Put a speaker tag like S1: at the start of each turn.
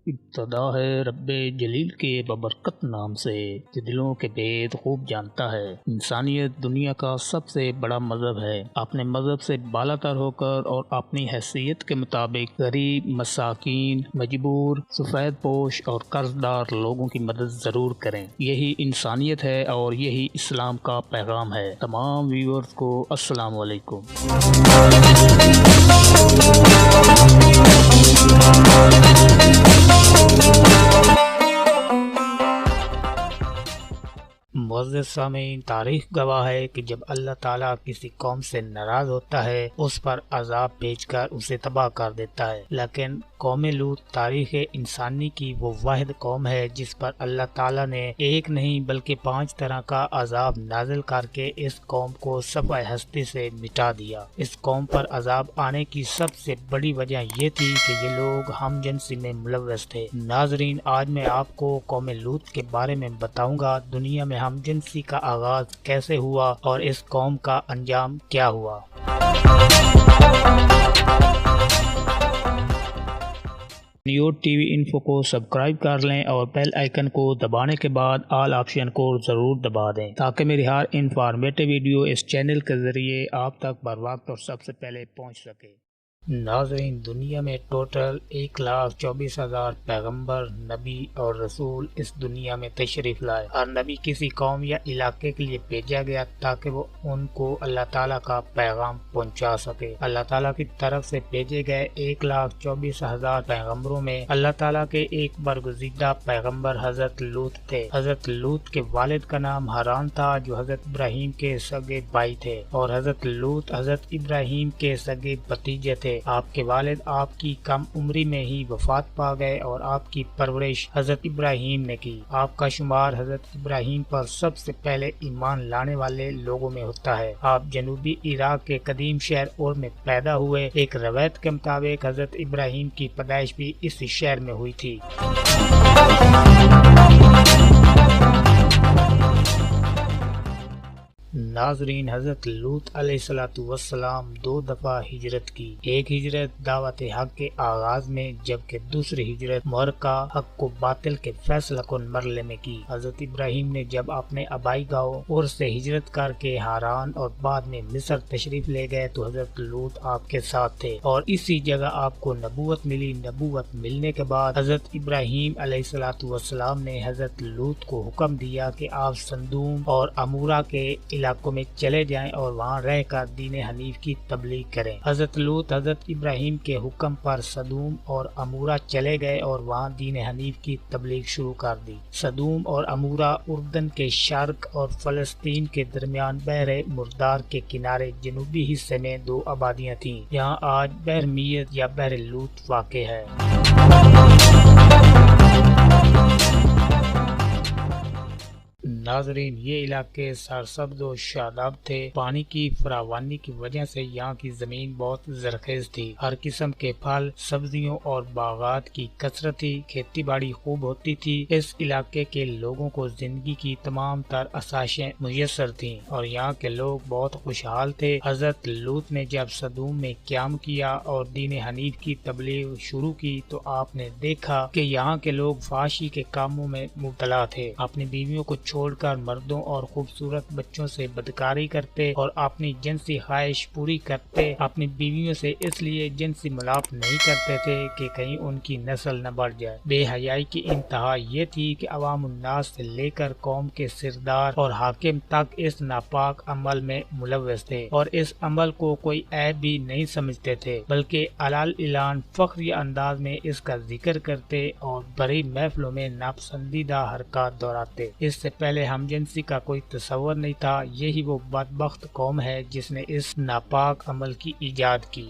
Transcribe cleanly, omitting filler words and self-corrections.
S1: ابتدا ہے رب جلیل کے ببرکت نام سے جو دلوں کے بید خوب جانتا ہے۔ انسانیت دنیا کا سب سے بڑا مذہب ہے۔ اپنے مذہب سے بالا تر ہو کر اور اپنی حیثیت کے مطابق غریب، مساکین، مجبور، سفید پوش اور قرض دار لوگوں کی مدد ضرور کریں۔ یہی انسانیت ہے اور یہی اسلام کا پیغام ہے۔ تمام ویورز کو السلام علیکم۔ معزز سامعین، تاریخ گواہ ہے کہ جب اللہ تعالیٰ کسی قوم سے ناراض ہوتا ہے اس پر عذاب بھیج کر اسے تباہ کر دیتا ہے، لیکن قوم لوط تاریخ انسانی کی وہ واحد قوم ہے جس پر اللہ تعالیٰ نے ایک نہیں بلکہ 5 طرح کا عذاب نازل کر کے اس قوم کو صفحہ ہستی سے مٹا دیا۔ اس قوم پر عذاب آنے کی سب سے بڑی وجہ یہ تھی کہ یہ لوگ ہم جنسی میں ملوث تھے۔ ناظرین، آج میں آپ کو قوم لوط کے بارے میں بتاؤں گا دنیا میں ہم جنسی کا آغاز کیسے ہوا اور اس قوم کا انجام کیا ہوا۔ نیوز ٹی وی انفو کو سبسکرائب کر لیں اور بیل آئیکن کو دبانے کے بعد آل آپشن کو ضرور دبا دیں تاکہ میری ہر انفارمیٹو ویڈیو اس چینل کے ذریعے آپ تک بر وقت اور سب سے پہلے پہنچ سکے۔ ناظرین، دنیا میں ٹوٹل 1,24,000 پیغمبر، نبی اور رسول اس دنیا میں تشریف لائے۔ ہر نبی کسی قوم یا علاقے کے لیے بھیجا گیا تاکہ وہ ان کو اللہ تعالیٰ کا پیغام پہنچا سکے۔ اللہ تعالیٰ کی طرف سے بھیجے گئے 1,24,000 پیغمبروں میں اللہ تعالیٰ کے ایک برگزیدہ پیغمبر حضرت لوط تھے۔ حضرت لوط کے والد کا نام حران تھا جو حضرت ابراہیم کے سگے بھائی تھے، اور حضرت لوط حضرت ابراہیم کے سگے بھتیجے تھے۔ آپ کے والد آپ کی کم عمری میں ہی وفات پا گئے اور آپ کی پرورش حضرت ابراہیم نے کی۔ آپ کا شمار حضرت ابراہیم پر سب سے پہلے ایمان لانے والے لوگوں میں ہوتا ہے۔ آپ جنوبی عراق کے قدیم شہر اور میں پیدا ہوئے۔ ایک روایت کے مطابق حضرت ابراہیم کی پیدائش بھی اس شہر میں ہوئی تھی۔ ناظرین، حضرت لوط علیہ السلام 2 دفعہ ہجرت کی۔ ایک ہجرت دعوت حق کے آغاز میں، جبکہ دوسری ہجرت معرکہ حق و باطل کے فیصلہ کن مرحلے میں کی۔ حضرت ابراہیم نے جب اپنے آبائی گاؤں اور سے ہجرت کر کے ہاران اور بعد میں مصر تشریف لے گئے تو حضرت لوط آپ کے ساتھ تھے اور اسی جگہ آپ کو نبوت ملی۔ نبوت ملنے کے بعد حضرت ابراہیم علیہ السلام نے حضرت لوط کو حکم دیا کہ آپ صدوم اور عمورہ کے علاقوں میں چلے جائیں اور وہاں رہ کر دین حنیف کی تبلیغ کریں۔ حضرت لوط حضرت ابراہیم کے حکم پر صدوم اور عمورہ چلے گئے اور وہاں دین حنیف کی تبلیغ شروع کر دی۔ صدوم اور عمورہ اردن کے شرق اور فلسطین کے درمیان بحر مردار کے کنارے جنوبی حصے میں 2 آبادیاں تھیں۔ یہاں آج بحر میت یا بحر لوط واقع ہے۔ ناظرین، یہ علاقے سرسبز و شاداب تھے۔ پانی کی فراوانی کی وجہ سے یہاں کی زمین بہت زرخیز تھی۔ ہر قسم کے پھل، سبزیوں اور باغات کی کثرت تھی۔ کھیتی باڑی خوب ہوتی تھی۔ اس علاقے کے لوگوں کو زندگی کی تمام تر آسائشیں میسر تھیں اور یہاں کے لوگ بہت خوشحال تھے۔ حضرت لوط نے جب صدوم میں قیام کیا اور دین حنیف کی تبلیغ شروع کی تو آپ نے دیکھا کہ یہاں کے لوگ فحاشی کے کاموں میں مبتلا تھے۔ اپنی بیویوں کو چھوڑ کر مردوں اور خوبصورت بچوں سے بدکاری کرتے اور اپنی جنسی خواہش پوری کرتے۔ اپنی بیویوں سے اس لیے جنسی ملاپ نہیں کرتے تھے کہ کہیں ان کی نسل نہ بڑھ جائے۔ بے حیائی کی انتہا یہ تھی کہ عوام الناس سے لے کر قوم کے سردار اور حاکم تک اس ناپاک عمل میں ملوث تھے اور اس عمل کو کوئی عیب بھی نہیں سمجھتے تھے، بلکہ علل اعلان فخری انداز میں اس کا ذکر کرتے اور بڑی محفلوں میں ناپسندیدہ حرکات دہراتے۔ اس سے پہلے ہم جنسی کا کوئی تصور نہیں تھا۔ یہی وہ بدبخت قوم ہے جس نے اس ناپاک عمل کی ایجاد کی۔